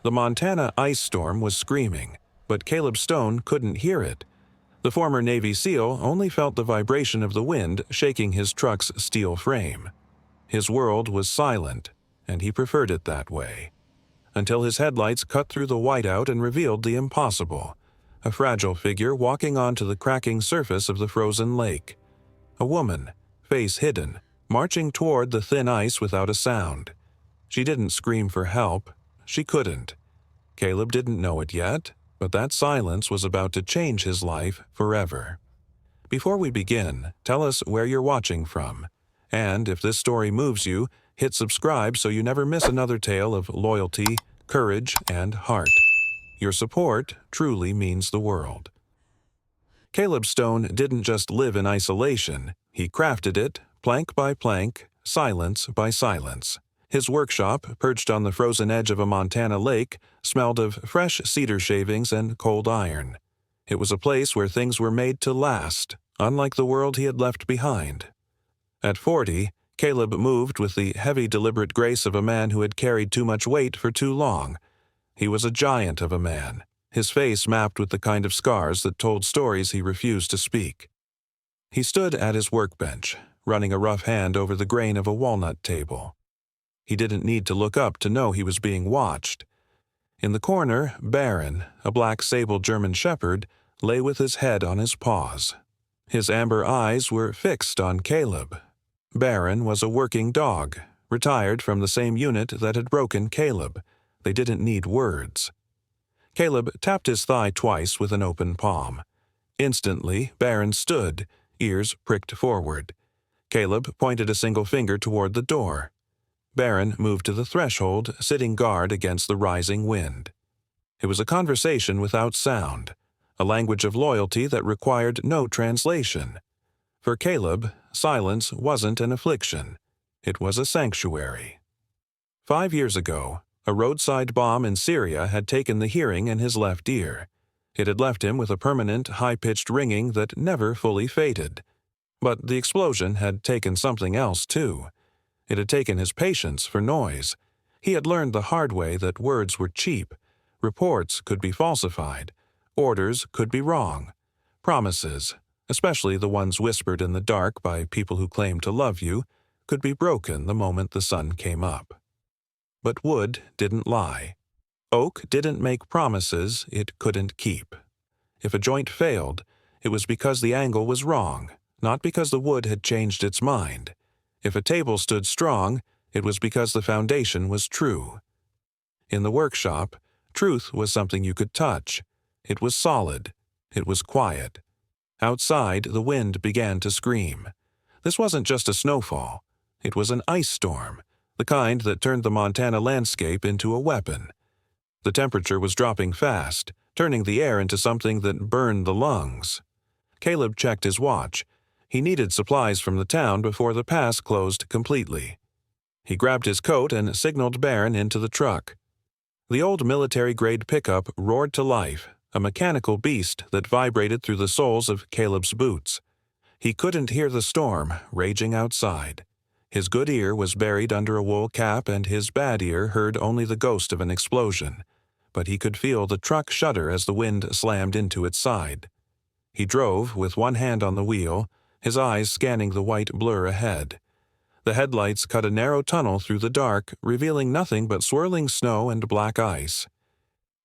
The Montana ice storm was screaming, but Caleb Stone couldn't hear it. The former Navy SEAL only felt the vibration of the wind shaking his truck's steel frame. His world was silent, and he preferred it that way. Until his headlights cut through the whiteout and revealed the impossible. A fragile figure walking onto the cracking surface of the frozen lake. A woman, face hidden, marching toward the thin ice without a sound. She didn't scream for help. She couldn't. Caleb didn't know it yet, but that silence was about to change his life forever. Before we begin, tell us where you're watching from. And if this story moves you, hit subscribe so you never miss another tale of loyalty, courage, and heart. Your support truly means the world. Caleb Stone didn't just live in isolation. He crafted it, plank by plank, silence by silence. His workshop, perched on the frozen edge of a Montana lake, smelled of fresh cedar shavings and cold iron. It was a place where things were made to last, unlike the world he had left behind. At 40, Caleb moved with the heavy, deliberate grace of a man who had carried too much weight for too long. He was a giant of a man, his face mapped with the kind of scars that told stories he refused to speak. He stood at his workbench, running a rough hand over the grain of a walnut table. He didn't need to look up to know he was being watched. In the corner, Baron, a black sable German shepherd, lay with his head on his paws. His amber eyes were fixed on Caleb. Baron was a working dog, retired from the same unit that had broken Caleb. They didn't need words. Caleb tapped his thigh twice with an open palm. Instantly, Baron stood, ears pricked forward. Caleb pointed a single finger toward the door. Baron moved to the threshold, sitting guard against the rising wind. It was a conversation without sound, a language of loyalty that required no translation. For Caleb, silence wasn't an affliction. It was a sanctuary. 5 years ago, a roadside bomb in Syria had taken the hearing in his left ear. It had left him with a permanent, high-pitched ringing that never fully faded. But the explosion had taken something else, too. It had taken his patience for noise. He had learned the hard way that words were cheap. Reports could be falsified. Orders could be wrong. Promises, especially the ones whispered in the dark by people who claimed to love you, could be broken the moment the sun came up. But wood didn't lie. Oak didn't make promises it couldn't keep. If a joint failed, it was because the angle was wrong, not because the wood had changed its mind. If a table stood strong, it was because the foundation was true. In the workshop, truth was something you could touch. It was solid. It was quiet. Outside, the wind began to scream. This wasn't just a snowfall. It was an ice storm, the kind that turned the Montana landscape into a weapon. The temperature was dropping fast, turning the air into something that burned the lungs. Caleb checked his watch. He needed supplies from the town before the pass closed completely. He grabbed his coat and signaled Baron into the truck. The old military-grade pickup roared to life, a mechanical beast that vibrated through the soles of Caleb's boots. He couldn't hear the storm raging outside. His good ear was buried under a wool cap and his bad ear heard only the ghost of an explosion. But he could feel the truck shudder as the wind slammed into its side. He drove with one hand on the wheel, his eyes scanning the white blur ahead. The headlights cut a narrow tunnel through the dark, revealing nothing but swirling snow and black ice.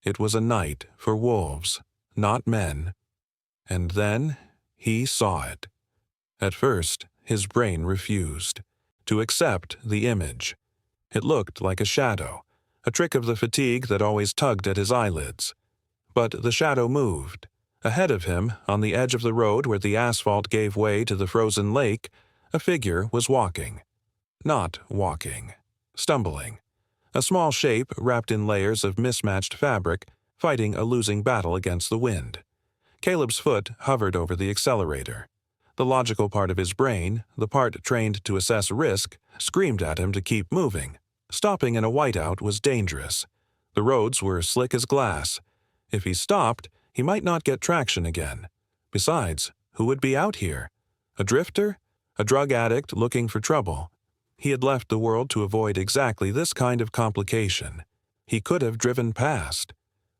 It was a night for wolves, not men. And then he saw it. At first, his brain refused to accept the image. It looked like a shadow, a trick of the fatigue that always tugged at his eyelids. But the shadow moved. Ahead of him, on the edge of the road where the asphalt gave way to the frozen lake, a figure was walking. Not walking. Stumbling. A small shape wrapped in layers of mismatched fabric, fighting a losing battle against the wind. Caleb's foot hovered over the accelerator. The logical part of his brain, the part trained to assess risk, screamed at him to keep moving. Stopping in a whiteout was dangerous. The roads were slick as glass. If he stopped, he might not get traction again. Besides, who would be out here? A drifter? A drug addict looking for trouble? He had left the world to avoid exactly this kind of complication. He could have driven past.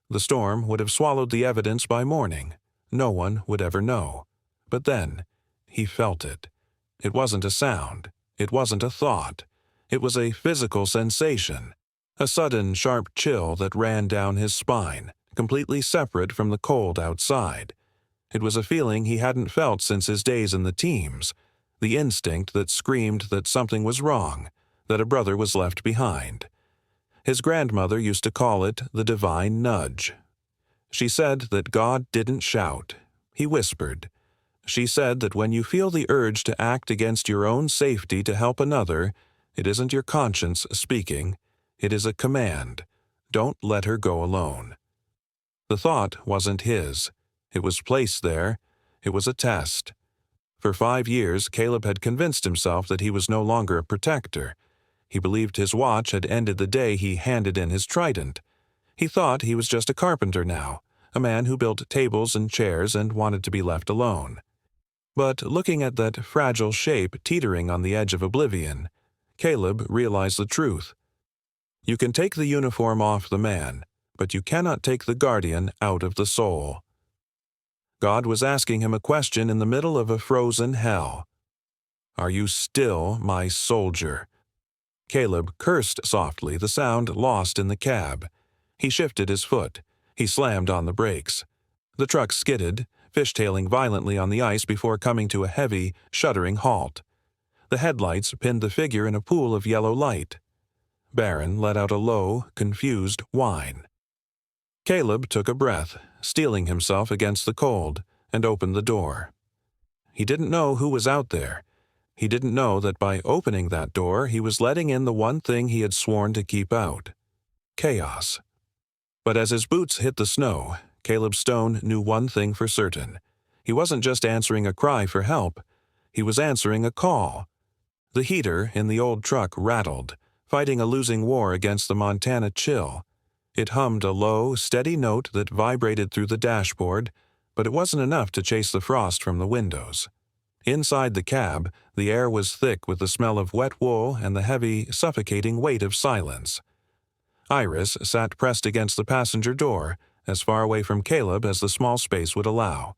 The storm would have swallowed the evidence by morning. No one would ever know. But then, he felt it. It wasn't a sound. It wasn't a thought. It was a physical sensation. A sudden, sharp chill that ran down his spine, completely separate from the cold outside. It was a feeling he hadn't felt since his days in the teams. The instinct that screamed that something was wrong, that a brother was left behind. His grandmother used to call it the divine nudge. She said that God didn't shout. He whispered. She said that when you feel the urge to act against your own safety to help another, it isn't your conscience speaking. It is a command. Don't let her go alone. The thought wasn't his. It was placed there. It was a test. For 5 years, Caleb had convinced himself that he was no longer a protector. He believed his watch had ended the day he handed in his trident. He thought he was just a carpenter now, a man who built tables and chairs and wanted to be left alone. But looking at that fragile shape teetering on the edge of oblivion, Caleb realized the truth. You can take the uniform off the man, but you cannot take the guardian out of the soul. God was asking him a question in the middle of a frozen hell. Are you still my soldier? Caleb cursed softly, the sound lost in the cab. He shifted his foot. He slammed on the brakes. The truck skidded, fishtailing violently on the ice before coming to a heavy, shuddering halt. The headlights pinned the figure in a pool of yellow light. Barron let out a low, confused whine. Caleb took a breath, steeling himself against the cold, and opened the door. He didn't know who was out there. He didn't know that by opening that door he was letting in the one thing he had sworn to keep out: chaos. But as his boots hit the snow, Caleb Stone knew one thing for certain. He wasn't just answering a cry for help. He was answering a call. The heater in the old truck rattled, fighting a losing war against the Montana chill. It hummed a low, steady note that vibrated through the dashboard, but it wasn't enough to chase the frost from the windows. Inside the cab, the air was thick with the smell of wet wool and the heavy, suffocating weight of silence. Iris sat pressed against the passenger door, as far away from Caleb as the small space would allow.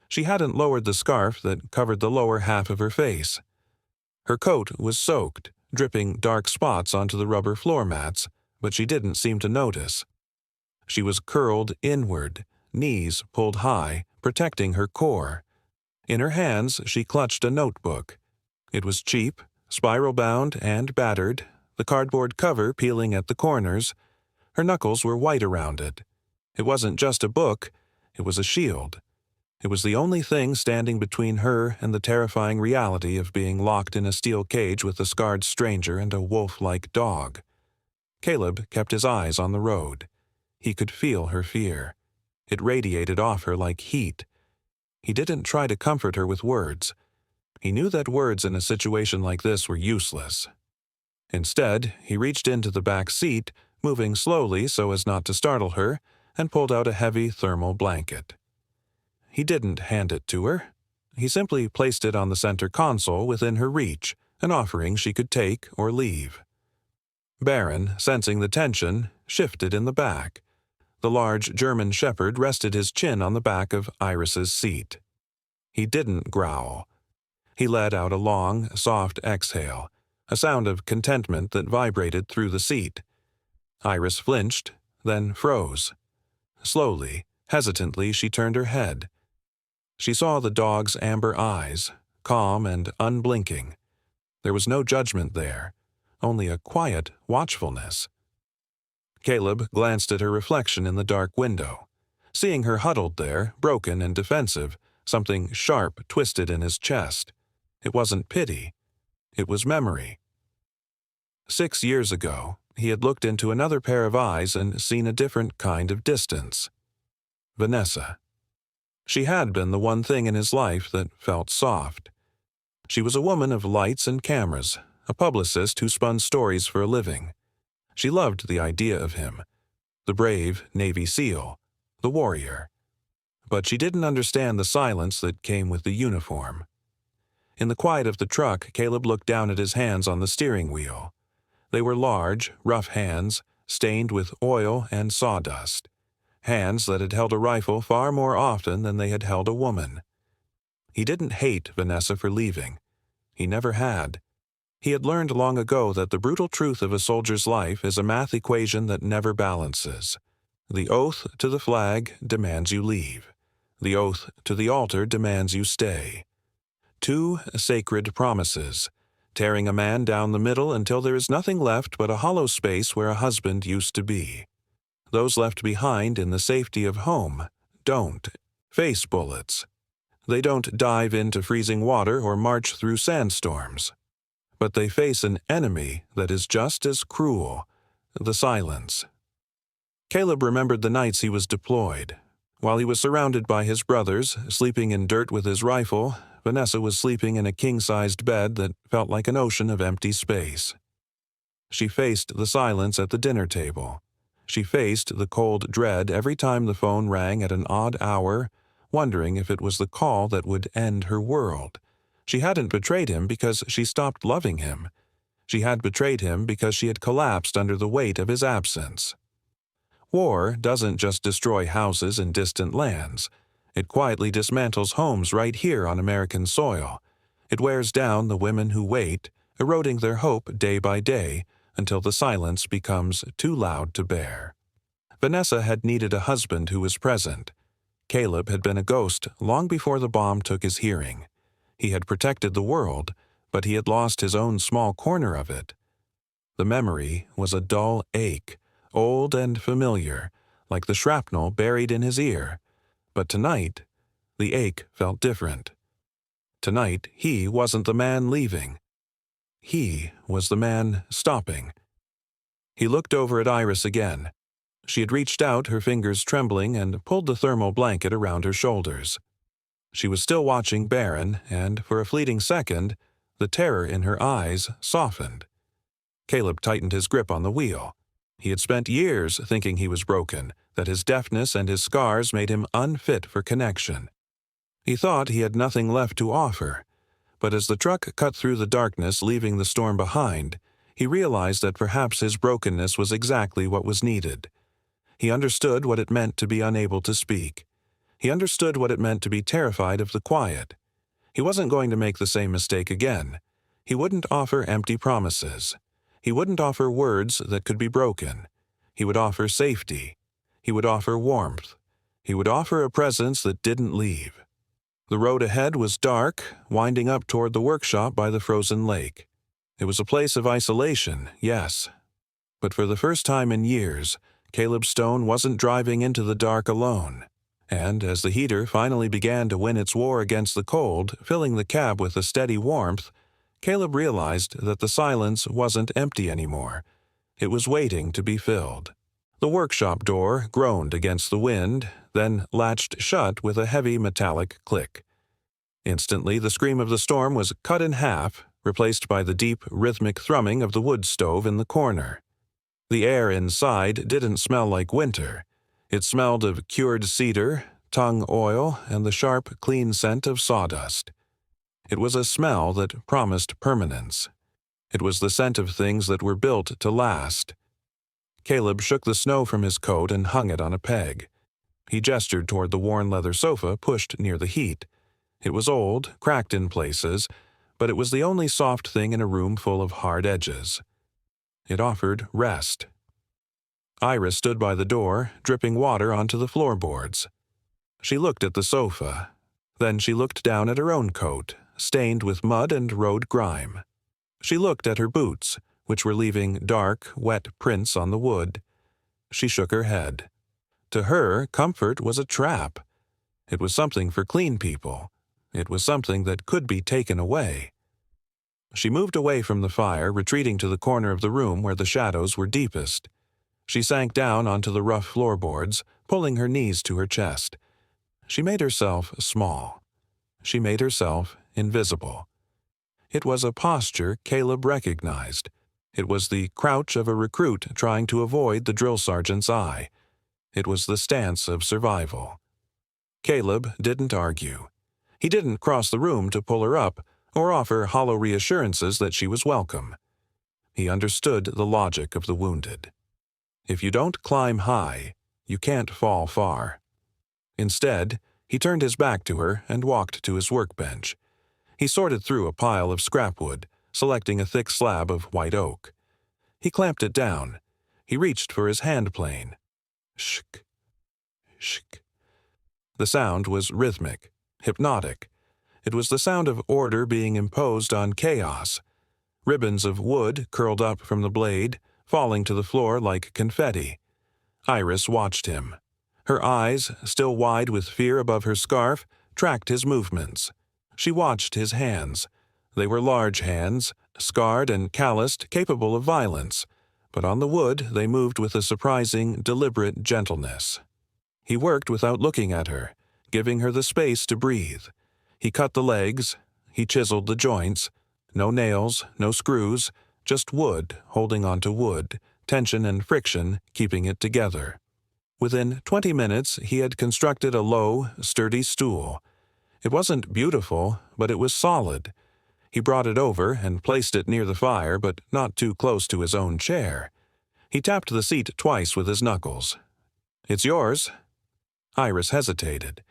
She hadn't lowered the scarf that covered the lower half of her face. Her coat was soaked, dripping dark spots onto the rubber floor mats, but she didn't seem to notice. She was curled inward, knees pulled high, protecting her core. In her hands, she clutched a notebook. It was cheap, spiral-bound and battered, the cardboard cover peeling at the corners. Her knuckles were white around it. It wasn't just a book, it was a shield. It was the only thing standing between her and the terrifying reality of being locked in a steel cage with a scarred stranger and a wolf-like dog. Caleb kept his eyes on the road. He could feel her fear. It radiated off her like heat. He didn't try to comfort her with words. He knew that words in a situation like this were useless. Instead, he reached into the back seat, moving slowly so as not to startle her, and pulled out a heavy thermal blanket. He didn't hand it to her. He simply placed it on the center console within her reach, an offering she could take or leave. Barron, sensing the tension, shifted in the back. The large German shepherd rested his chin on the back of Iris's seat. He didn't growl. He let out a long, soft exhale, a sound of contentment that vibrated through the seat. Iris flinched, then froze. Slowly, hesitantly, she turned her head. She saw the dog's amber eyes, calm and unblinking. There was no judgment there, only a quiet watchfulness. Caleb glanced at her reflection in the dark window. Seeing her huddled there, broken and defensive, something sharp twisted in his chest. It wasn't pity. It was memory. 6 years ago, he had looked into another pair of eyes and seen a different kind of distance. Vanessa. She had been the one thing in his life that felt soft. She was a woman of lights and cameras, a publicist who spun stories for a living. She loved the idea of him, the brave Navy SEAL, the warrior. But she didn't understand the silence that came with the uniform. In the quiet of the truck, Caleb looked down at his hands on the steering wheel. They were large, rough hands, stained with oil and sawdust, hands that had held a rifle far more often than they had held a woman. He didn't hate Vanessa for leaving. He never had. He had learned long ago that the brutal truth of a soldier's life is a math equation that never balances. The oath to the flag demands you leave. The oath to the altar demands you stay. Two sacred promises, tearing a man down the middle until there is nothing left but a hollow space where a husband used to be. Those left behind in the safety of home don't face bullets. They don't dive into freezing water or march through sandstorms. But they face an enemy that is just as cruel, the silence. Caleb remembered the nights he was deployed. While he was surrounded by his brothers, sleeping in dirt with his rifle, Vanessa was sleeping in a king-sized bed that felt like an ocean of empty space. She faced the silence at the dinner table. She faced the cold dread every time the phone rang at an odd hour, wondering if it was the call that would end her world. She hadn't betrayed him because she stopped loving him. She had betrayed him because she had collapsed under the weight of his absence. War doesn't just destroy houses in distant lands. It quietly dismantles homes right here on American soil. It wears down the women who wait, eroding their hope day by day until the silence becomes too loud to bear. Vanessa had needed a husband who was present. Caleb had been a ghost long before the bomb took his hearing. He had protected the world, but he had lost his own small corner of it. The memory was a dull ache, old and familiar, like the shrapnel buried in his ear. But tonight, the ache felt different. Tonight, he wasn't the man leaving. He was the man stopping. He looked over at Iris again. She had reached out, her fingers trembling, and pulled the thermal blanket around her shoulders. She was still watching Baron, and for a fleeting second, the terror in her eyes softened. Caleb tightened his grip on the wheel. He had spent years thinking he was broken, that his deafness and his scars made him unfit for connection. He thought he had nothing left to offer, but as the truck cut through the darkness, leaving the storm behind, he realized that perhaps his brokenness was exactly what was needed. He understood what it meant to be unable to speak. He understood what it meant to be terrified of the quiet. He wasn't going to make the same mistake again. He wouldn't offer empty promises. He wouldn't offer words that could be broken. He would offer safety. He would offer warmth. He would offer a presence that didn't leave. The road ahead was dark, winding up toward the workshop by the frozen lake. It was a place of isolation, yes. But for the first time in years, Caleb Stone wasn't driving into the dark alone. And as the heater finally began to win its war against the cold, filling the cab with a steady warmth, Caleb realized that the silence wasn't empty anymore. It was waiting to be filled. The workshop door groaned against the wind, then latched shut with a heavy metallic click. Instantly, the scream of the storm was cut in half, replaced by the deep, rhythmic thrumming of the wood stove in the corner. The air inside didn't smell like winter. It smelled of cured cedar, tung oil, and the sharp, clean scent of sawdust. It was a smell that promised permanence. It was the scent of things that were built to last. Caleb shook the snow from his coat and hung it on a peg. He gestured toward the worn leather sofa pushed near the heat. It was old, cracked in places, but it was the only soft thing in a room full of hard edges. It offered rest. Iris stood by the door, dripping water onto the floorboards. She looked at the sofa. Then she looked down at her own coat, stained with mud and road grime. She looked at her boots, which were leaving dark, wet prints on the wood. She shook her head. To her, comfort was a trap. It was something for clean people. It was something that could be taken away. She moved away from the fire, retreating to the corner of the room where the shadows were deepest. She sank down onto the rough floorboards, pulling her knees to her chest. She made herself small. She made herself invisible. It was a posture Caleb recognized. It was the crouch of a recruit trying to avoid the drill sergeant's eye. It was the stance of survival. Caleb didn't argue. He didn't cross the room to pull her up or offer hollow reassurances that she was welcome. He understood the logic of the wounded. If you don't climb high, you can't fall far. Instead, he turned his back to her and walked to his workbench. He sorted through a pile of scrap wood, selecting a thick slab of white oak. He clamped it down. He reached for his hand plane. Shk, shk. The sound was rhythmic, hypnotic. It was the sound of order being imposed on chaos. Ribbons of wood curled up from the blade, falling to the floor like confetti. Iris watched him. Her eyes, still wide with fear above her scarf, tracked his movements. She watched his hands. They were large hands, scarred and calloused, capable of violence, but on the wood they moved with a surprising, deliberate gentleness. He worked without looking at her, giving her the space to breathe. He cut the legs. He chiseled the joints. No nails, no screws, just wood holding onto wood, tension and friction keeping it together. Within 20 minutes, he had constructed a low, sturdy stool. It wasn't beautiful, but it was solid. He brought it over and placed it near the fire, but not too close to his own chair. He tapped the seat twice with his knuckles. "It's yours." Iris hesitated.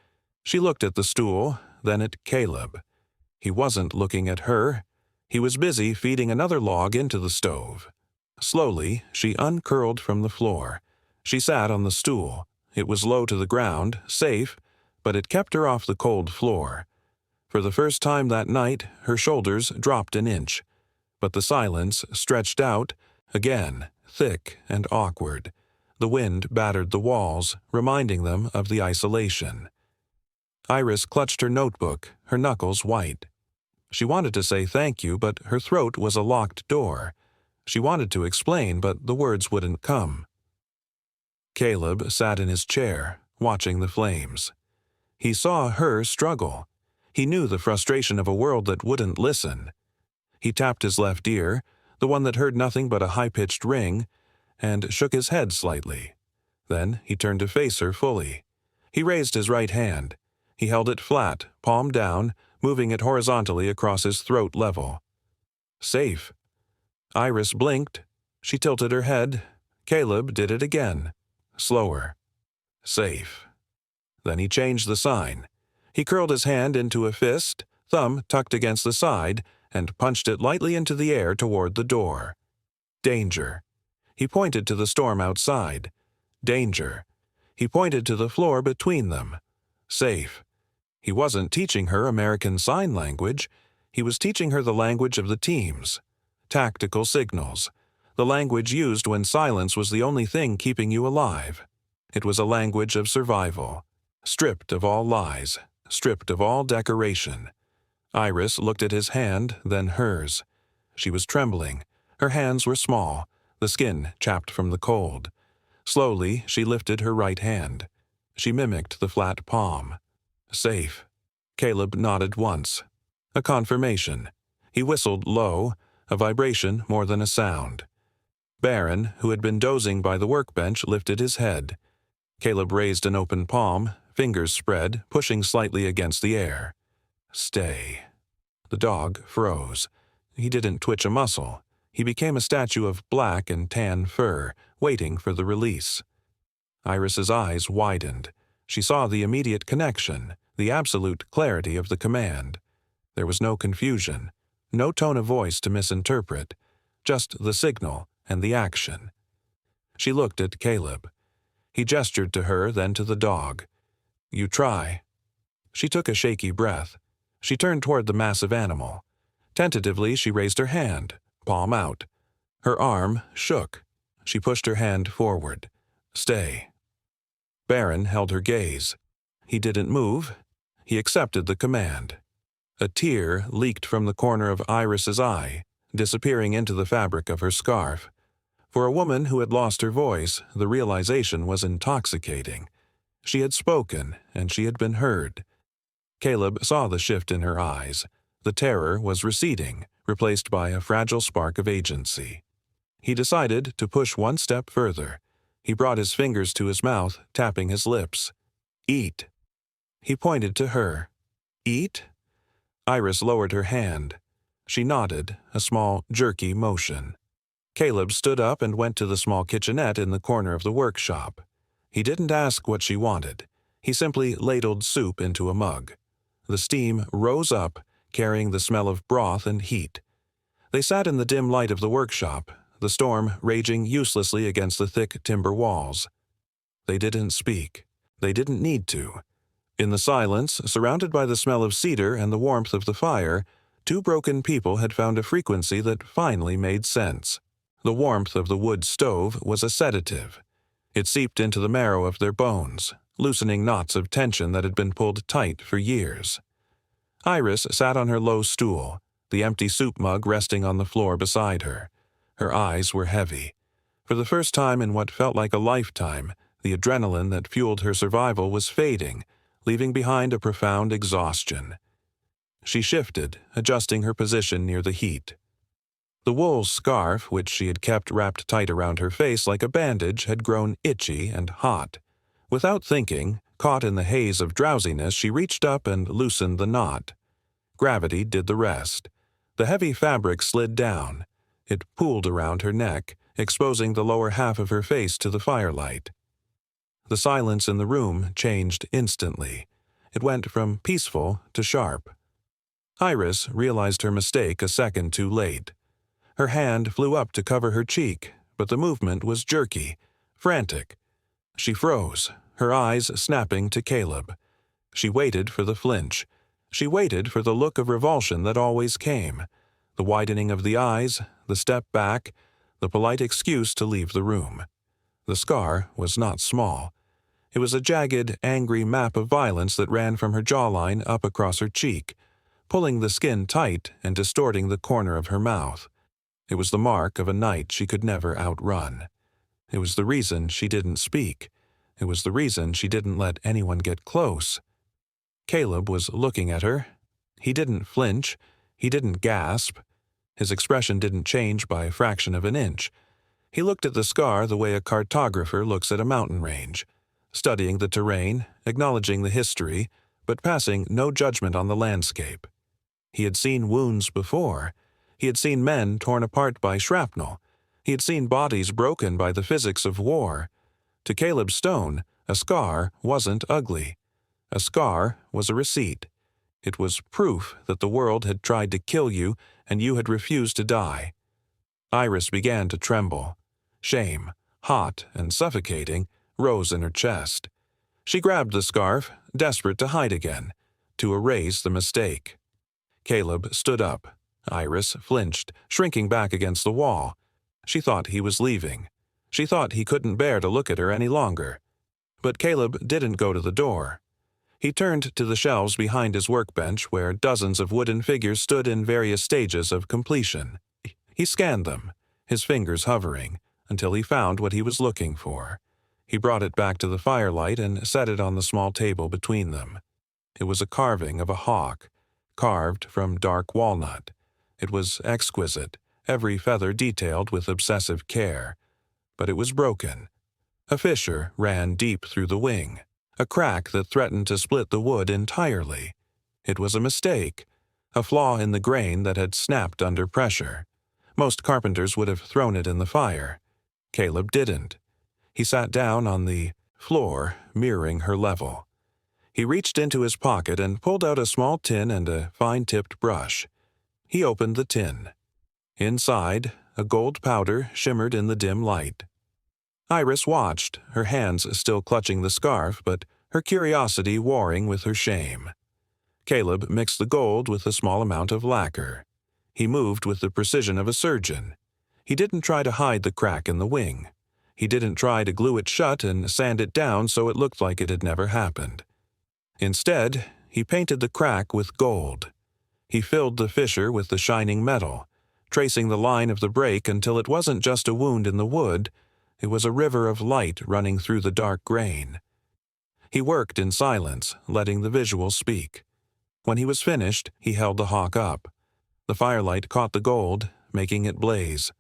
She looked at the stool, then at Caleb. He wasn't looking at her. He was busy feeding another log into the stove. Slowly, she uncurled from the floor. She sat on the stool. It was low to the ground, safe, but it kept her off the cold floor. For the first time that night, her shoulders dropped an inch. But the silence stretched out, again, thick and awkward. The wind battered the walls, reminding them of the isolation. Iris clutched her notebook, her knuckles white. She wanted to say thank you, but her throat was a locked door. She wanted to explain, but the words wouldn't come. Caleb sat in his chair, watching the flames. He saw her struggle. He knew the frustration of a world that wouldn't listen. He tapped his left ear, the one that heard nothing but a high-pitched ring, and shook his head slightly. Then he turned to face her fully. He raised his right hand. He held it flat, palm down, moving it horizontally across his throat level. Safe. Iris blinked. She tilted her head. Caleb did it again. Slower. Safe. Then he changed the sign. He curled his hand into a fist, thumb tucked against the side, and punched it lightly into the air toward the door. Danger. He pointed to the storm outside. Danger. He pointed to the floor between them. Safe. He wasn't teaching her American Sign Language. He was teaching her the language of the teams. Tactical signals. The language used when silence was the only thing keeping you alive. It was a language of survival. Stripped of all lies. Stripped of all decoration. Iris looked at his hand, then hers. She was trembling. Her hands were small, the skin chapped from the cold. Slowly, she lifted her right hand. She mimicked the flat palm. Safe. Caleb nodded once. A confirmation. He whistled low, a vibration more than a sound. Barron, who had been dozing by the workbench, lifted his head. Caleb raised an open palm, fingers spread, pushing slightly against the air. Stay. The dog froze. He didn't twitch a muscle. He became a statue of black and tan fur, waiting for the release. Iris's eyes widened. She saw the immediate connection, the absolute clarity of the command. There was no confusion, no tone of voice to misinterpret, just the signal and the action. She looked at Caleb. He gestured to her, then to the dog. You try. She took a shaky breath. She turned toward the massive animal. Tentatively, she raised her hand, palm out. Her arm shook. She pushed her hand forward. Stay. Barron held her gaze. He didn't move. He accepted the command. A tear leaked from the corner of Iris's eye, disappearing into the fabric of her scarf. For a woman who had lost her voice, the realization was intoxicating. She had spoken, and she had been heard. Caleb saw the shift in her eyes. The terror was receding, replaced by a fragile spark of agency. He decided to push one step further. He brought his fingers to his mouth, tapping his lips. Eat. He pointed to her. Eat? Iris lowered her hand. She nodded, a small, jerky motion. Caleb stood up and went to the small kitchenette in the corner of the workshop. He didn't ask what she wanted. He simply ladled soup into a mug. The steam rose up, carrying the smell of broth and heat. They sat in the dim light of the workshop, the storm raging uselessly against the thick timber walls. They didn't speak. They didn't need to. In the silence, surrounded by the smell of cedar and the warmth of the fire, two broken people had found a frequency that finally made sense. The warmth of the wood stove was a sedative. It seeped into the marrow of their bones, loosening knots of tension that had been pulled tight for years. Iris sat on her low stool, the empty soup mug resting on the floor beside her. Her eyes were heavy. For the first time in what felt like a lifetime, the adrenaline that fueled her survival was fading, leaving behind a profound exhaustion. She shifted, adjusting her position near the heat. The wool scarf, which she had kept wrapped tight around her face like a bandage, had grown itchy and hot. Without thinking, caught in the haze of drowsiness, she reached up and loosened the knot. Gravity did the rest. The heavy fabric slid down. It pooled around her neck, exposing the lower half of her face to the firelight. The silence in the room changed instantly. It went from peaceful to sharp. Iris realized her mistake a second too late. Her hand flew up to cover her cheek, but the movement was jerky, frantic. She froze, her eyes snapping to Caleb. She waited for the flinch. She waited for the look of revulsion that always came, the widening of the eyes, the step back, the polite excuse to leave the room. The scar was not small. It was a jagged, angry map of violence that ran from her jawline up across her cheek, pulling the skin tight and distorting the corner of her mouth. It was the mark of a night she could never outrun. It was the reason she didn't speak. It was the reason she didn't let anyone get close. Caleb was looking at her. He didn't flinch. He didn't gasp. His expression didn't change by a fraction of an inch. He looked at the scar the way a cartographer looks at a mountain range, studying the terrain, acknowledging the history, but passing no judgment on the landscape. He had seen wounds before. He had seen men torn apart by shrapnel. He had seen bodies broken by the physics of war. To Caleb Stone, a scar wasn't ugly. A scar was a receipt. It was proof that the world had tried to kill you and you had refused to die. Iris began to tremble. Shame, hot and suffocating, rose in her chest. She grabbed the scarf, desperate to hide again, to erase the mistake. Caleb stood up. Iris flinched, shrinking back against the wall. She thought he was leaving. She thought he couldn't bear to look at her any longer. But Caleb didn't go to the door. He turned to the shelves behind his workbench where dozens of wooden figures stood in various stages of completion. He scanned them, his fingers hovering, until he found what he was looking for. He brought it back to the firelight and set it on the small table between them. It was a carving of a hawk, carved from dark walnut. It was exquisite, every feather detailed with obsessive care. But it was broken. A fissure ran deep through the wing, a crack that threatened to split the wood entirely. It was a mistake, a flaw in the grain that had snapped under pressure. Most carpenters would have thrown it in the fire. Caleb didn't. He sat down on the floor, mirroring her level. He reached into his pocket and pulled out a small tin and a fine-tipped brush. He opened the tin. Inside, a gold powder shimmered in the dim light. Iris watched, her hands still clutching the scarf, but her curiosity warring with her shame. Caleb mixed the gold with a small amount of lacquer. He moved with the precision of a surgeon. He didn't try to hide the crack in the wing. He didn't try to glue it shut and sand it down so it looked like it had never happened. Instead, he painted the crack with gold. He filled the fissure with the shining metal, tracing the line of the break until it wasn't just a wound in the wood, it was a river of light running through the dark grain. He worked in silence, letting the visual speak. When he was finished, he held the hawk up. The firelight caught the gold, making it blaze.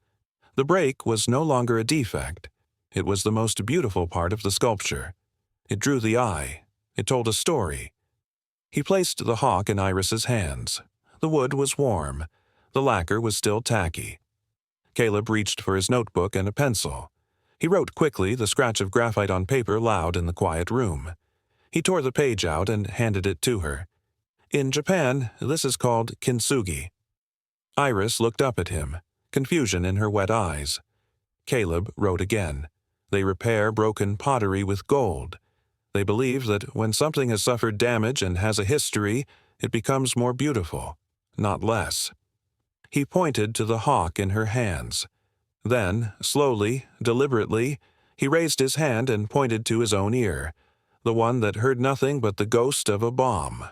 The break was no longer a defect. It was the most beautiful part of the sculpture. It drew the eye. It told a story. He placed the hawk in Iris's hands. The wood was warm. The lacquer was still tacky. Caleb reached for his notebook and a pencil. He wrote quickly, the scratch of graphite on paper loud in the quiet room. He tore the page out and handed it to her. In Japan, this is called Kintsugi. Iris looked up at him, confusion in her wet eyes. Caleb wrote again. They repair broken pottery with gold. They believe that when something has suffered damage and has a history, it becomes more beautiful, not less. He pointed to the hawk in her hands. Then, slowly, deliberately, he raised his hand and pointed to his own ear, the one that heard nothing but the ghost of a bomb.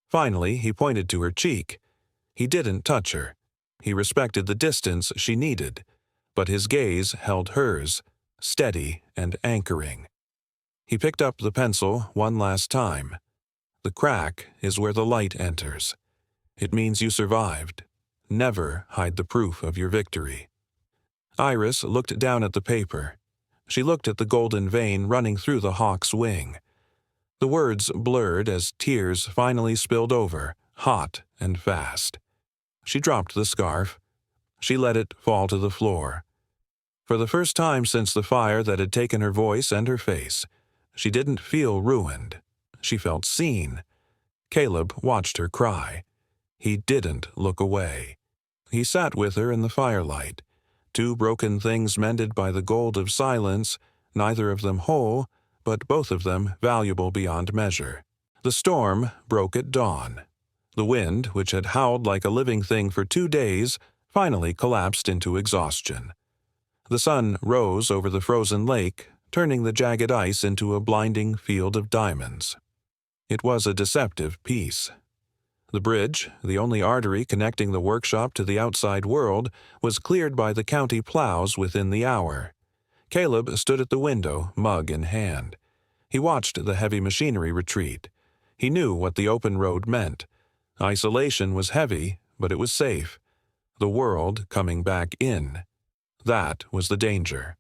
Finally, he pointed to her cheek. He didn't touch her. He respected the distance she needed, but his gaze held hers, steady and anchoring. He picked up the pencil one last time. The crack is where the light enters. It means you survived. Never hide the proof of your victory. Iris looked down at the paper. She looked at the golden vein running through the hawk's wing. The words blurred as tears finally spilled over, hot and fast. She dropped the scarf. She let it fall to the floor. For the first time since the fire that had taken her voice and her face, she didn't feel ruined. She felt seen. Caleb watched her cry. He didn't look away. He sat with her in the firelight. Two broken things mended by the gold of silence, neither of them whole, but both of them valuable beyond measure. The storm broke at dawn. The wind, which had howled like a living thing for 2 days, finally collapsed into exhaustion. The sun rose over the frozen lake, turning the jagged ice into a blinding field of diamonds. It was a deceptive peace. The bridge, the only artery connecting the workshop to the outside world, was cleared by the county plows within the hour. Caleb stood at the window, mug in hand. He watched the heavy machinery retreat. He knew what the open road meant. Isolation was heavy, but it was safe. The world coming back in. That was the danger.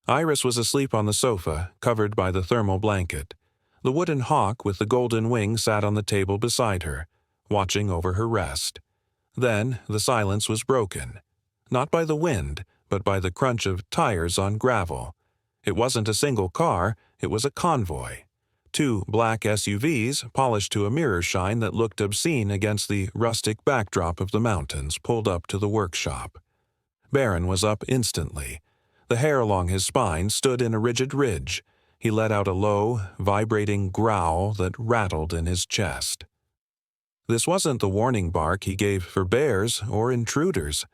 Iris was asleep on the sofa, covered by the thermal blanket. The wooden hawk with the golden wing sat on the table beside her, watching over her rest. Then the silence was broken, not by the wind, but by the crunch of tires on gravel. It wasn't a single car, it was a convoy. 2 black SUVs, polished to a mirror shine that looked obscene against the rustic backdrop of the mountains, pulled up to the workshop. Barron was up instantly. The hair along his spine stood in a rigid ridge. He let out a low, vibrating growl that rattled in his chest. This wasn't the warning bark he gave for bears or intruders.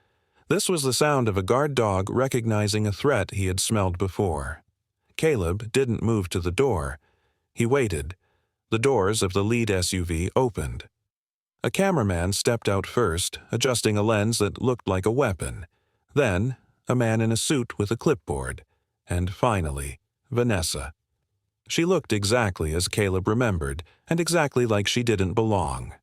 This was the sound of a guard dog recognizing a threat he had smelled before. Caleb didn't move to the door. He waited. The doors of the lead SUV opened. A cameraman stepped out first, adjusting a lens that looked like a weapon. Then, a man in a suit with a clipboard. And finally, Vanessa. She looked exactly as Caleb remembered, and exactly like she didn't belong.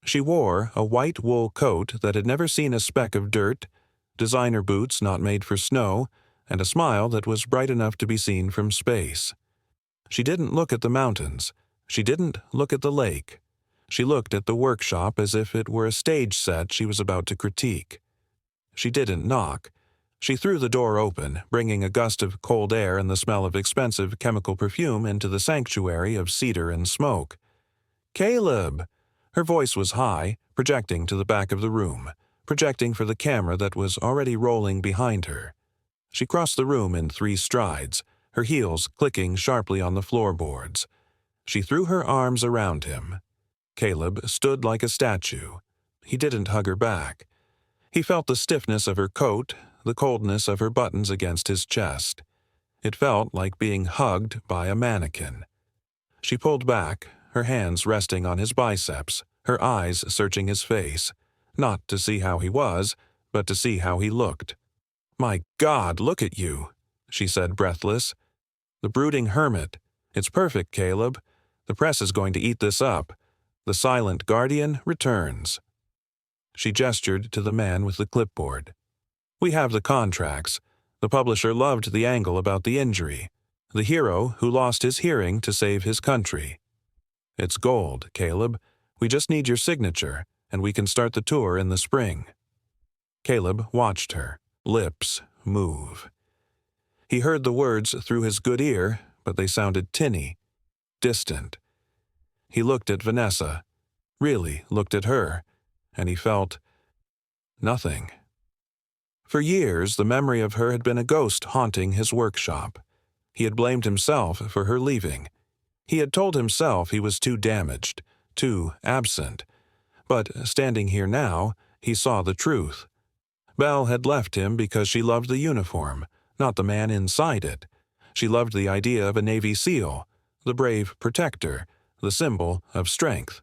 She wore a white wool coat that had never seen a speck of dirt, designer boots not made for snow, and a smile that was bright enough to be seen from space. She didn't look at the mountains. She didn't look at the lake. She looked at the workshop as if it were a stage set she was about to critique. She didn't knock. She threw the door open, bringing a gust of cold air and the smell of expensive chemical perfume into the sanctuary of cedar and smoke. "Caleb!" Her voice was high, projecting to the back of the room, projecting for the camera that was already rolling behind her. She crossed the room in 3 strides, her heels clicking sharply on the floorboards. She threw her arms around him. Caleb stood like a statue. He didn't hug her back. He felt the stiffness of her coat, the coldness of her buttons against his chest. It felt like being hugged by a mannequin. She pulled back, her hands resting on his biceps, her eyes searching his face, not to see how he was, but to see how he looked. "My God, look at you," she said, breathless. "The brooding hermit. It's perfect, Caleb. The press is going to eat this up. The silent guardian returns." She gestured to the man with the clipboard. "We have the contracts. The publisher loved the angle about the injury. The hero who lost his hearing to save his country. It's gold, Caleb. We just need your signature, and we can start the tour in the spring." Caleb watched her, lips move. He heard the words through his good ear, but they sounded tinny, distant. He looked at Vanessa, really looked at her, and he felt nothing. For years, the memory of her had been a ghost haunting his workshop. He had blamed himself for her leaving. He had told himself he was too damaged, too absent. But standing here now, he saw the truth. Belle had left him because she loved the uniform, not the man inside it. She loved the idea of a Navy SEAL, the brave protector, the symbol of strength.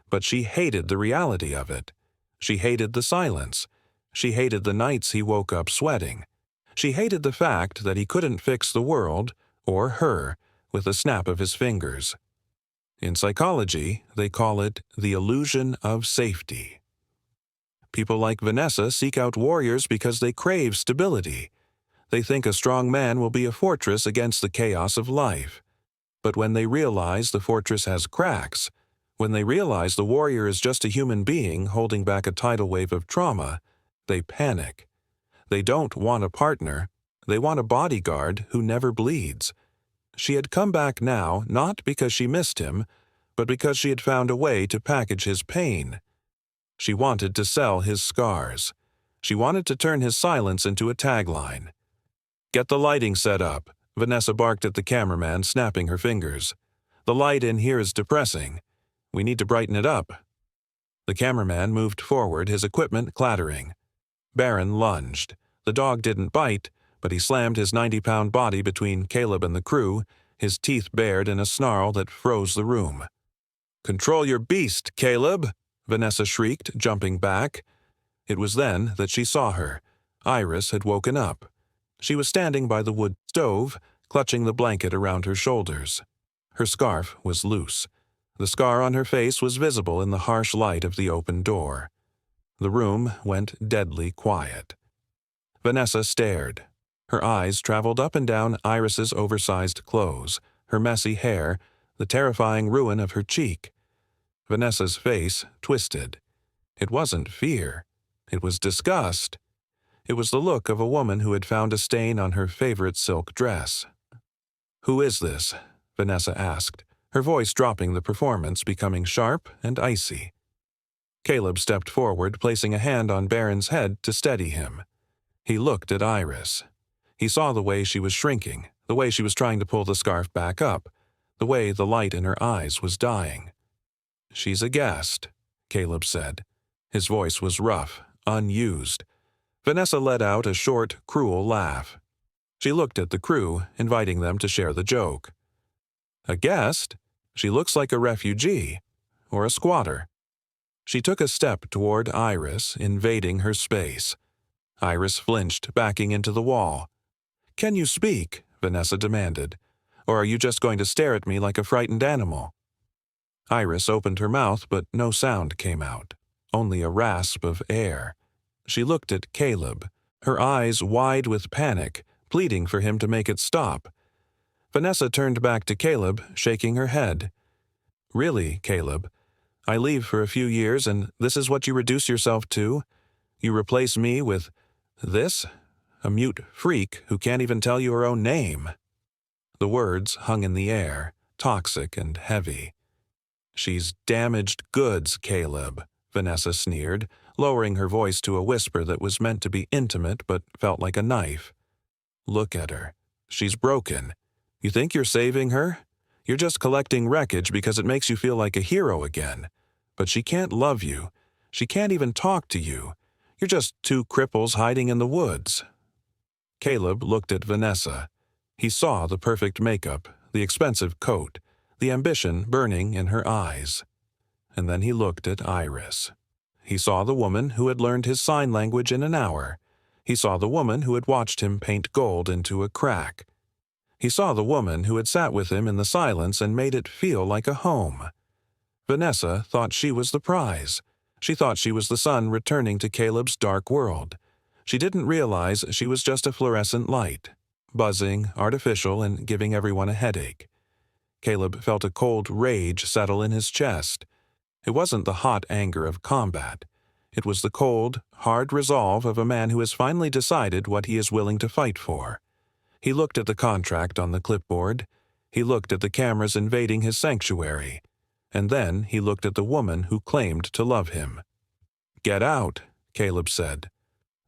But she hated the reality of it. She hated the silence. She hated the nights he woke up sweating. She hated the fact that he couldn't fix the world, or her, with a snap of his fingers. In psychology, they call it the illusion of safety. People like Vanessa seek out warriors because they crave stability. They think a strong man will be a fortress against the chaos of life. But when they realize the fortress has cracks, when they realize the warrior is just a human being holding back a tidal wave of trauma, they panic. They don't want a partner. They want a bodyguard who never bleeds. She had come back now not because she missed him, but because she had found a way to package his pain. She wanted to sell his scars. She wanted to turn his silence into a tagline. "Get the lighting set up," Vanessa barked at the cameraman, snapping her fingers. "The light in here is depressing. We need to brighten it up." The cameraman moved forward, his equipment clattering. Barron lunged. The dog didn't bite, but he slammed his 90-pound body between Caleb and the crew, his teeth bared in a snarl that froze the room. "Control your beast, Caleb!" Vanessa shrieked, jumping back. It was then that she saw her. Iris had woken up. She was standing by the wood stove, clutching the blanket around her shoulders. Her scarf was loose. The scar on her face was visible in the harsh light of the open door. The room went deadly quiet. Vanessa stared. Her eyes traveled up and down Iris's oversized clothes, her messy hair, the terrifying ruin of her cheek. Vanessa's face twisted. It wasn't fear. It was disgust. It was the look of a woman who had found a stain on her favorite silk dress. "Who is this?" Vanessa asked, her voice dropping, the performance becoming sharp and icy. Caleb stepped forward, placing a hand on Barron's head to steady him. He looked at Iris. He saw the way she was shrinking, the way she was trying to pull the scarf back up, the way the light in her eyes was dying. "She's a guest," Caleb said. His voice was rough, unused. Vanessa let out a short, cruel laugh. She looked at the crew, inviting them to share the joke. "A guest? She looks like a refugee, or a squatter." She took a step toward Iris, invading her space. Iris flinched, backing into the wall. "Can you speak?" Vanessa demanded. "Or are you just going to stare at me like a frightened animal?" Iris opened her mouth, but no sound came out, only a rasp of air. She looked at Caleb, her eyes wide with panic, pleading for him to make it stop. Vanessa turned back to Caleb, shaking her head. "Really, Caleb? I leave for a few years, and this is what you reduce yourself to? You replace me with this? A mute freak who can't even tell you her own name." The words hung in the air, toxic and heavy. "She's damaged goods, Caleb," Vanessa sneered, lowering her voice to a whisper that was meant to be intimate but felt like a knife. "Look at her. She's broken. You think you're saving her? You're just collecting wreckage because it makes you feel like a hero again. But she can't love you. She can't even talk to you. You're just two cripples hiding in the woods." Caleb looked at Vanessa. He saw the perfect makeup, the expensive coat, the ambition burning in her eyes. And then he looked at Iris. He saw the woman who had learned his sign language in an hour. He saw the woman who had watched him paint gold into a crack. He saw the woman who had sat with him in the silence and made it feel like a home. Vanessa thought she was the prize. She thought she was the sun returning to Caleb's dark world. She didn't realize she was just a fluorescent light, buzzing, artificial, and giving everyone a headache. Caleb felt a cold rage settle in his chest. It wasn't the hot anger of combat. It was the cold, hard resolve of a man who has finally decided what he is willing to fight for. He looked at the contract on the clipboard. He looked at the cameras invading his sanctuary. And then he looked at the woman who claimed to love him. "Get out," Caleb said.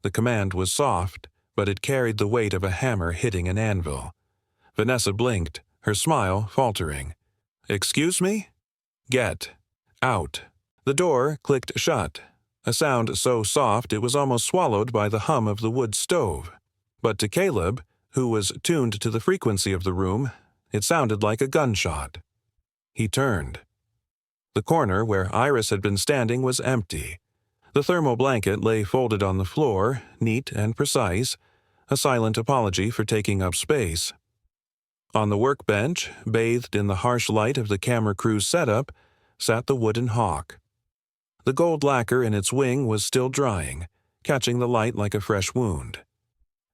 The command was soft, but it carried the weight of a hammer hitting an anvil. Vanessa blinked, her smile faltering. "Excuse me?" "Get out." The door clicked shut, a sound so soft it was almost swallowed by the hum of the wood stove. But to Caleb, who was tuned to the frequency of the room, it sounded like a gunshot. He turned. The corner where Iris had been standing was empty. The thermal blanket lay folded on the floor, neat and precise, a silent apology for taking up space. On the workbench, bathed in the harsh light of the camera crew's setup, sat the wooden hawk. The gold lacquer in its wing was still drying, catching the light like a fresh wound.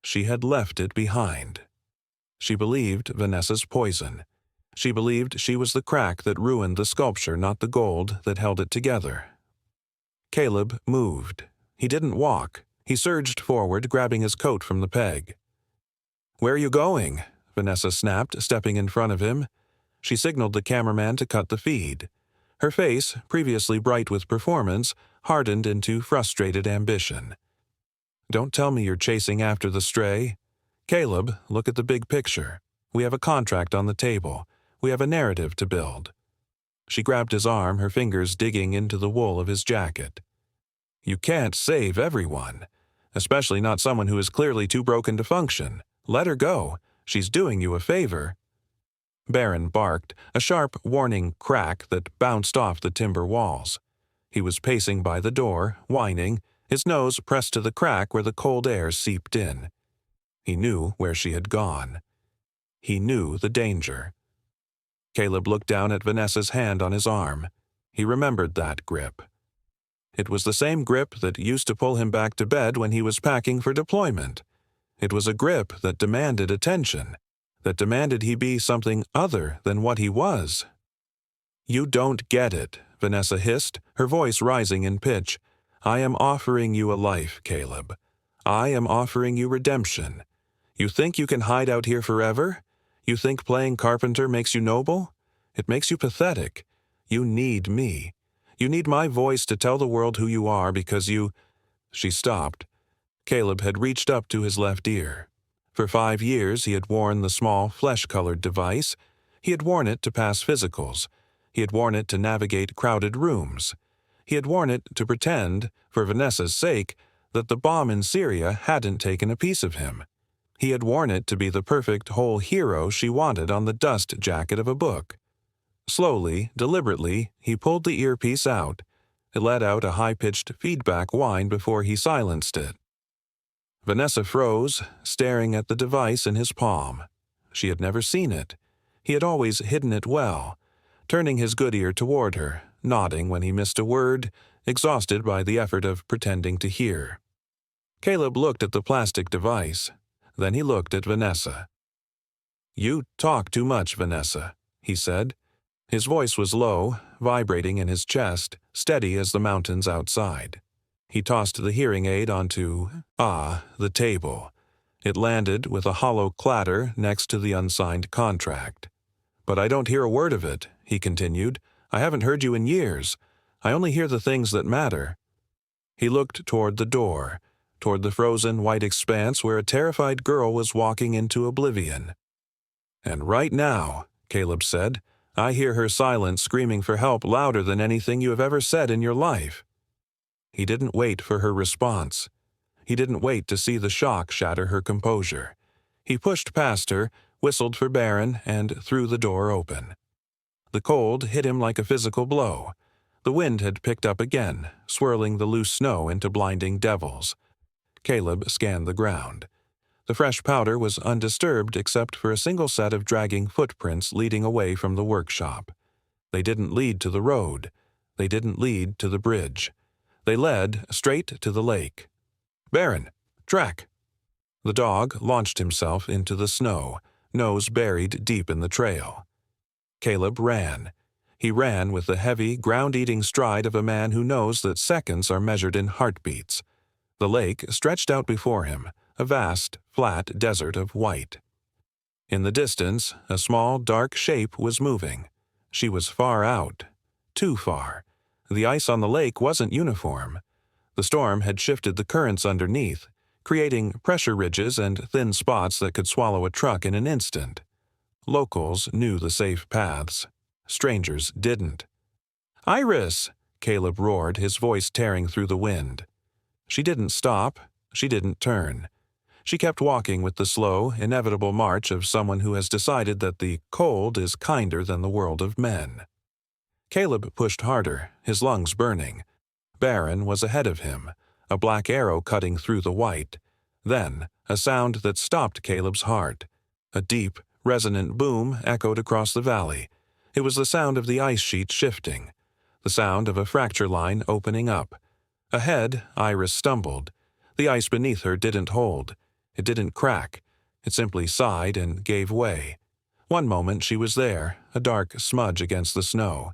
She had left it behind. She believed Vanessa's poison. She believed she was the crack that ruined the sculpture, not the gold that held it together. Caleb moved. He didn't walk. He surged forward, grabbing his coat from the peg. "Where are you going?" Vanessa snapped, stepping in front of him. She signaled the cameraman to cut the feed. Her face, previously bright with performance, hardened into frustrated ambition. "Don't tell me you're chasing after the stray. Caleb, look at the big picture. We have a contract on the table. We have a narrative to build." She grabbed his arm, her fingers digging into the wool of his jacket. "You can't save everyone, especially not someone who is clearly too broken to function. Let her go. She's doing you a favor." Barron barked, a sharp, warning crack that bounced off the timber walls. He was pacing by the door, whining, his nose pressed to the crack where the cold air seeped in. He knew where she had gone. He knew the danger. Caleb looked down at Vanessa's hand on his arm. He remembered that grip. It was the same grip that used to pull him back to bed when he was packing for deployment. It was a grip that demanded attention, that demanded he be something other than what he was. "You don't get it," Vanessa hissed, her voice rising in pitch. "I am offering you a life, Caleb. I am offering you redemption. You think you can hide out here forever? You think playing carpenter makes you noble? It makes you pathetic. You need me. You need my voice to tell the world who you are because you—" She stopped. Caleb had reached up to his left ear. For 5 years he had worn the small, flesh-colored device. He had worn it to pass physicals. He had worn it to navigate crowded rooms. He had worn it to pretend, for Vanessa's sake, that the bomb in Syria hadn't taken a piece of him. He had worn it to be the perfect whole hero she wanted on the dust jacket of a book. Slowly, deliberately, he pulled the earpiece out. It let out a high-pitched feedback whine before he silenced it. Vanessa froze, staring at the device in his palm. She had never seen it. He had always hidden it well, turning his good ear toward her, nodding when he missed a word, exhausted by the effort of pretending to hear. Caleb looked at the plastic device. Then he looked at Vanessa. "You talk too much, Vanessa," he said. His voice was low, vibrating in his chest, steady as the mountains outside. He tossed the hearing aid onto, the table. It landed with a hollow clatter next to the unsigned contract. "But I don't hear a word of it," he continued. "I haven't heard you in years. I only hear the things that matter." He looked toward the door, toward the frozen white expanse where a terrified girl was walking into oblivion. "And right now," Caleb said, "I hear her silence screaming for help louder than anything you have ever said in your life." He didn't wait for her response. He didn't wait to see the shock shatter her composure. He pushed past her, whistled for Barron, and threw the door open. The cold hit him like a physical blow. The wind had picked up again, swirling the loose snow into blinding devils. Caleb scanned the ground. The fresh powder was undisturbed except for a single set of dragging footprints leading away from the workshop. They didn't lead to the road. They didn't lead to the bridge. They led straight to the lake. "Barron, track!" The dog launched himself into the snow, nose buried deep in the trail. Caleb ran. He ran with the heavy, ground-eating stride of a man who knows that seconds are measured in heartbeats. The lake stretched out before him, a vast, flat desert of white. In the distance, a small, dark shape was moving. She was far out. Too far. The ice on the lake wasn't uniform. The storm had shifted the currents underneath, creating pressure ridges and thin spots that could swallow a truck in an instant. Locals knew the safe paths. Strangers didn't. "Iris!" Caleb roared, his voice tearing through the wind. She didn't stop. She didn't turn. She kept walking with the slow, inevitable march of someone who has decided that the cold is kinder than the world of men. Caleb pushed harder, his lungs burning. Baron was ahead of him, a black arrow cutting through the white. Then, a sound that stopped Caleb's heart. A deep, resonant boom echoed across the valley. It was the sound of the ice sheet shifting, the sound of a fracture line opening up. Ahead, Iris stumbled. The ice beneath her didn't hold. It didn't crack. It simply sighed and gave way. One moment she was there, a dark smudge against the snow.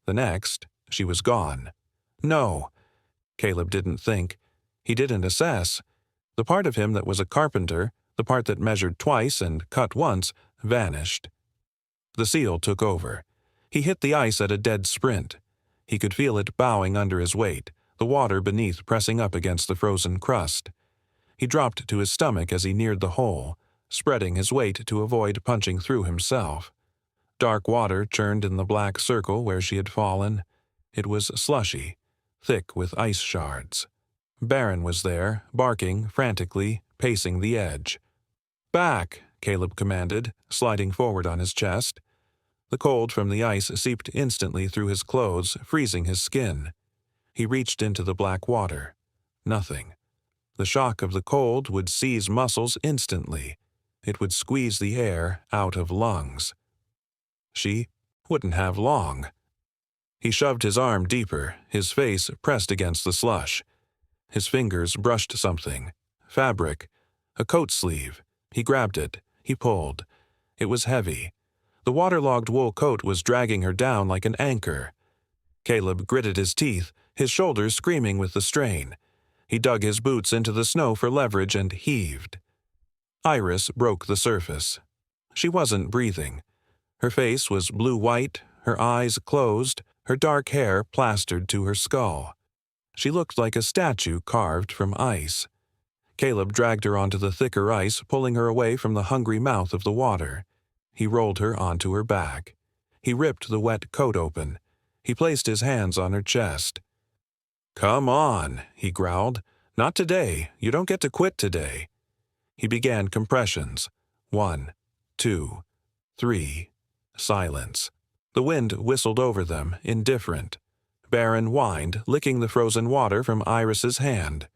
The next, she was gone. No. Caleb didn't think. He didn't assess. The part of him that was a carpenter, the part that measured twice and cut once, vanished. The seal took over. He hit the ice at a dead sprint. He could feel it bowing under his weight, the water beneath pressing up against the frozen crust. He dropped to his stomach as he neared the hole, spreading his weight to avoid punching through himself. Dark water churned in the black circle where she had fallen. It was slushy, thick with ice shards. Baron was there, barking frantically, pacing the edge. "Back!" Caleb commanded, sliding forward on his chest. The cold from the ice seeped instantly through his clothes, freezing his skin. He reached into the black water. Nothing. The shock of the cold would seize muscles instantly. It would squeeze the air out of lungs. She wouldn't have long. He shoved his arm deeper, his face pressed against the slush. His fingers brushed something. Fabric. A coat sleeve. He grabbed it. He pulled. It was heavy. The waterlogged wool coat was dragging her down like an anchor. Caleb gritted his teeth, his shoulders screaming with the strain. He dug his boots into the snow for leverage and heaved. Iris broke the surface. She wasn't breathing. Her face was blue-white, her eyes closed, her dark hair plastered to her skull. She looked like a statue carved from ice. Caleb dragged her onto the thicker ice, pulling her away from the hungry mouth of the water. He rolled her onto her back. He ripped the wet coat open. He placed his hands on her chest. "Come on," he growled. "Not today. You don't get to quit today." He began compressions. 1, 2, 3. Silence. The wind whistled over them, indifferent. Baron whined, licking the frozen water from Iris's hand.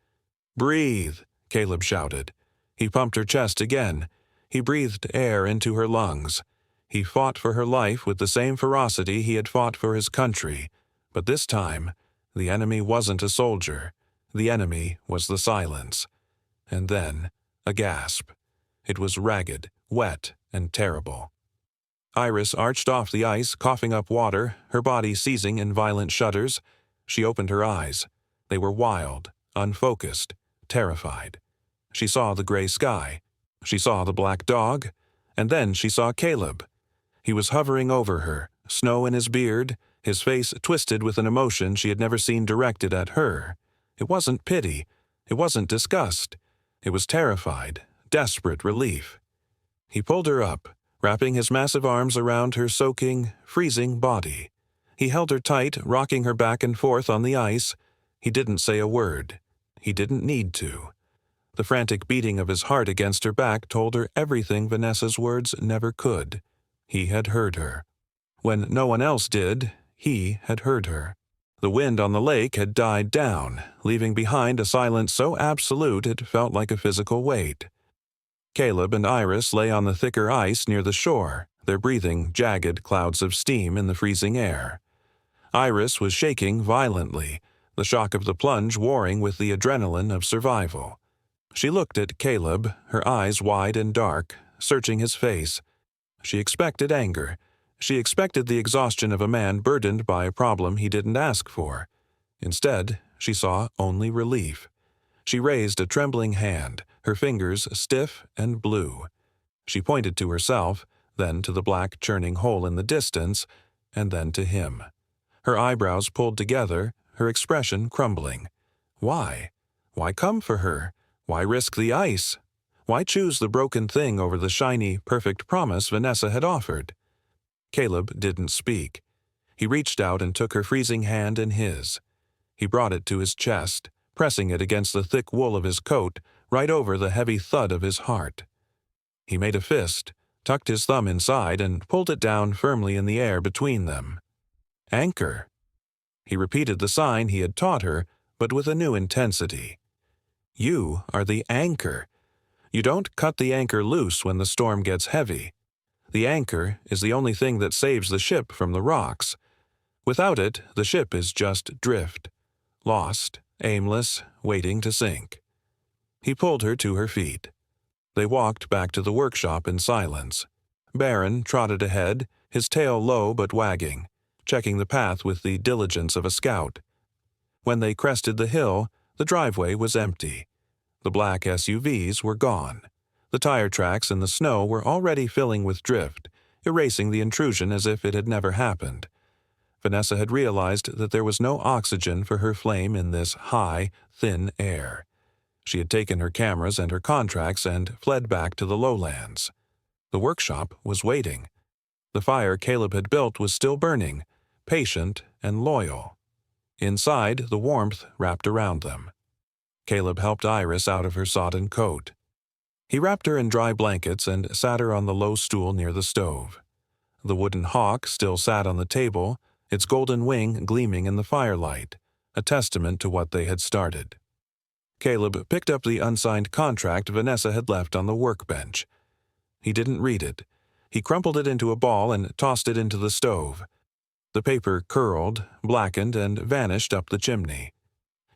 "Breathe," Caleb shouted. He pumped her chest again. He breathed air into her lungs. He fought for her life with the same ferocity he had fought for his country. But this time, the enemy wasn't a soldier. The enemy was the silence. And then, a gasp. It was ragged, wet, and terrible. Iris arched off the ice, coughing up water, her body seizing in violent shudders. She opened her eyes. They were wild, unfocused, terrified. She saw the gray sky. She saw the black dog. And then she saw Caleb. He was hovering over her, snow in his beard, his face twisted with an emotion she had never seen directed at her. It wasn't pity. It wasn't disgust. It was terrified, desperate relief. He pulled her up, wrapping his massive arms around her soaking, freezing body. He held her tight, rocking her back and forth on the ice. He didn't say a word. He didn't need to. The frantic beating of his heart against her back told her everything Vanessa's words never could. He had heard her. When no one else did, he had heard her. The wind on the lake had died down, leaving behind a silence so absolute it felt like a physical weight. Caleb and Iris lay on the thicker ice near the shore, their breathing jagged clouds of steam in the freezing air. Iris was shaking violently, the shock of the plunge warring with the adrenaline of survival. She looked at Caleb, her eyes wide and dark, searching his face. She expected anger. She expected the exhaustion of a man burdened by a problem he didn't ask for. Instead, she saw only relief. She raised a trembling hand, her fingers stiff and blue. She pointed to herself, then to the black churning hole in the distance, and then to him. Her eyebrows pulled together, her expression crumbling. Why? Why come for her? Why risk the ice? Why choose the broken thing over the shiny, perfect promise Vanessa had offered? Caleb didn't speak. He reached out and took her freezing hand in his. He brought it to his chest, pressing it against the thick wool of his coat, right over the heavy thud of his heart. He made a fist, tucked his thumb inside, and pulled it down firmly in the air between them. Anchor. He repeated the sign he had taught her, but with a new intensity. You are the anchor. You don't cut the anchor loose when the storm gets heavy. The anchor is the only thing that saves the ship from the rocks. Without it, the ship is just drift, lost, aimless, waiting to sink. He pulled her to her feet. They walked back to the workshop in silence. Baron trotted ahead, his tail low but wagging, checking the path with the diligence of a scout. When they crested the hill, the driveway was empty. The black SUVs were gone. The tire tracks in the snow were already filling with drift, erasing the intrusion as if it had never happened. Vanessa had realized that there was no oxygen for her flame in this high, thin air. She had taken her cameras and her contracts and fled back to the lowlands. The workshop was waiting. The fire Caleb had built was still burning, patient and loyal. Inside, the warmth wrapped around them. Caleb helped Iris out of her sodden coat. He wrapped her in dry blankets and sat her on the low stool near the stove. The wooden hawk still sat on the table, its golden wing gleaming in the firelight, a testament to what they had started. Caleb picked up the unsigned contract Vanessa had left on the workbench. He didn't read it. He crumpled it into a ball and tossed it into the stove. The paper curled, blackened, and vanished up the chimney.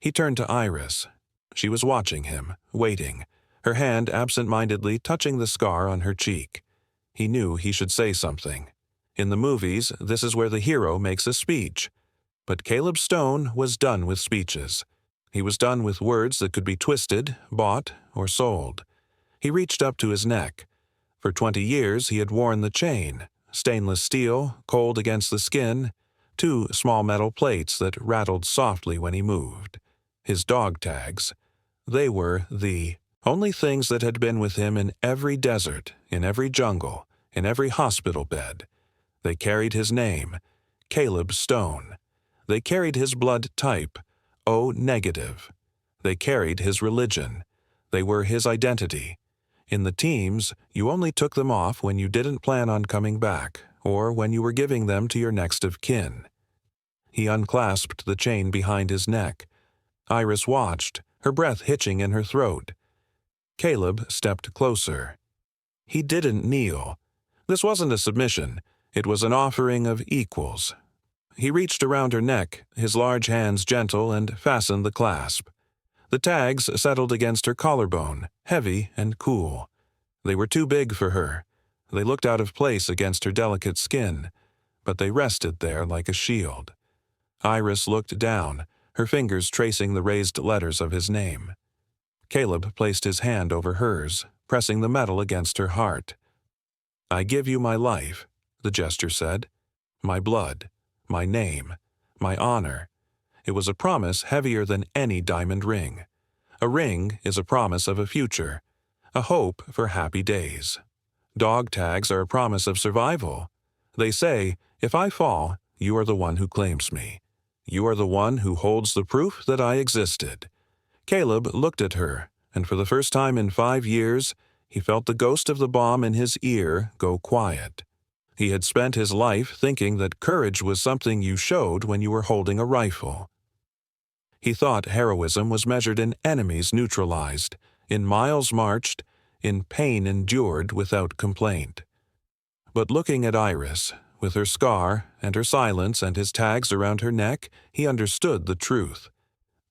He turned to Iris. She was watching him, waiting, her hand absent-mindedly touching the scar on her cheek. He knew he should say something. In the movies, this is where the hero makes a speech. But Caleb Stone was done with speeches. He was done with words that could be twisted, bought, or sold. He reached up to his neck. For 20 years he had worn the chain, stainless steel, cold against the skin, 2 small metal plates that rattled softly when he moved. His dog tags. They were the only things that had been with him in every desert, in every jungle, in every hospital bed. They carried his name, Caleb Stone. They carried his blood type, O negative. They carried his religion. They were his identity. In the teams, you only took them off when you didn't plan on coming back, or when you were giving them to your next of kin. He unclasped the chain behind his neck. Iris watched, her breath hitching in her throat. Caleb stepped closer. He didn't kneel. This wasn't a submission. It was an offering of equals. He reached around her neck, his large hands gentle, and fastened the clasp. The tags settled against her collarbone, heavy and cool. They were too big for her. They looked out of place against her delicate skin, but they rested there like a shield. Iris looked down, her fingers tracing the raised letters of his name. Caleb placed his hand over hers, pressing the metal against her heart. "I give you my life," the gesture said. "My blood, my name, my honor." It was a promise heavier than any diamond ring. A ring is a promise of a future, a hope for happy days. Dog tags are a promise of survival. They say, if I fall, you are the one who claims me. You are the one who holds the proof that I existed. Caleb looked at her, and for the first time in 5 years, he felt the ghost of the bomb in his ear go quiet. He had spent his life thinking that courage was something you showed when you were holding a rifle. He thought heroism was measured in enemies neutralized, in miles marched, in pain endured without complaint. But looking at Iris, with her scar and her silence and his tags around her neck, he understood the truth.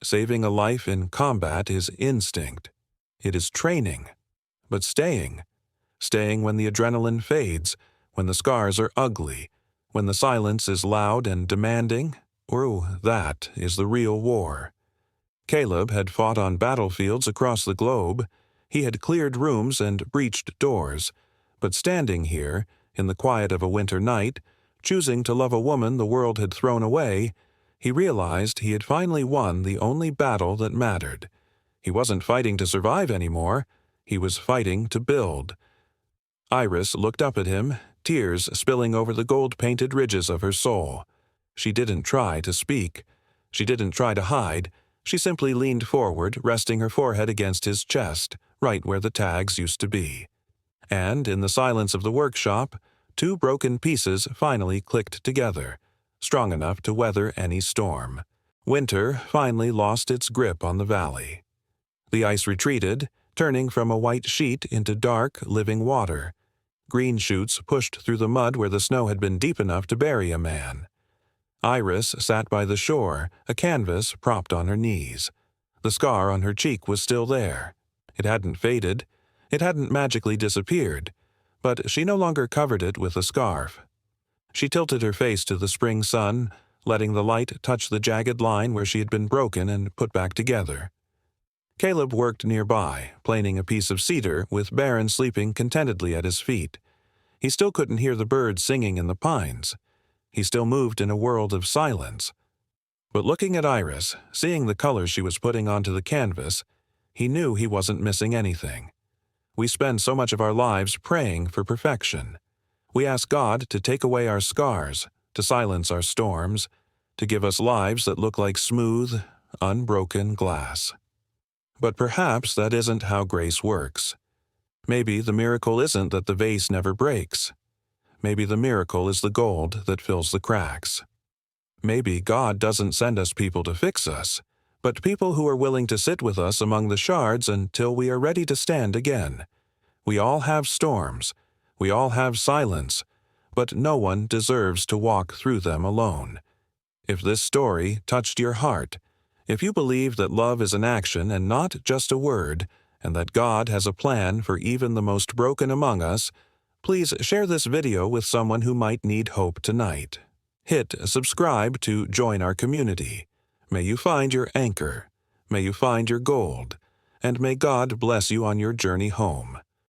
Saving a life in combat is instinct. It is training. But staying when the adrenaline fades, when the scars are ugly, When the silence is loud and demanding, that is the real war. Caleb had fought on battlefields across the globe. He had cleared rooms and breached doors. But standing here, in the quiet of a winter night, choosing to love a woman the world had thrown away, he realized he had finally won the only battle that mattered. He wasn't fighting to survive anymore. He was fighting to build. Iris looked up at him, tears spilling over the gold-painted ridges of her soul. She didn't try to speak. She didn't try to hide. She simply leaned forward, resting her forehead against his chest, right where the tags used to be. And, in the silence of the workshop, two broken pieces finally clicked together, strong enough to weather any storm. Winter finally lost its grip on the valley. The ice retreated, turning from a white sheet into dark, living water. Green shoots pushed through the mud where the snow had been deep enough to bury a man. Iris sat by the shore, a canvas propped on her knees. The scar on her cheek was still there. It hadn't faded. It hadn't magically disappeared, but she no longer covered it with a scarf. She tilted her face to the spring sun, letting the light touch the jagged line where she had been broken and put back together. Caleb worked nearby, planing a piece of cedar with Baron sleeping contentedly at his feet. He still couldn't hear the birds singing in the pines. He still moved in a world of silence. But looking at Iris, seeing the colors she was putting onto the canvas, he knew he wasn't missing anything. We spend so much of our lives praying for perfection. We ask God to take away our scars, to silence our storms, to give us lives that look like smooth, unbroken glass. But perhaps that isn't how grace works. Maybe the miracle isn't that the vase never breaks. Maybe the miracle is the gold that fills the cracks. Maybe God doesn't send us people to fix us, but people who are willing to sit with us among the shards until we are ready to stand again. We all have storms. We all have silence, but no one deserves to walk through them alone. If this story touched your heart, if you believe that love is an action and not just a word, and that God has a plan for even the most broken among us, please share this video with someone who might need hope tonight. Hit subscribe to join our community. May you find your anchor. May you find your gold. And may God bless you on your journey home.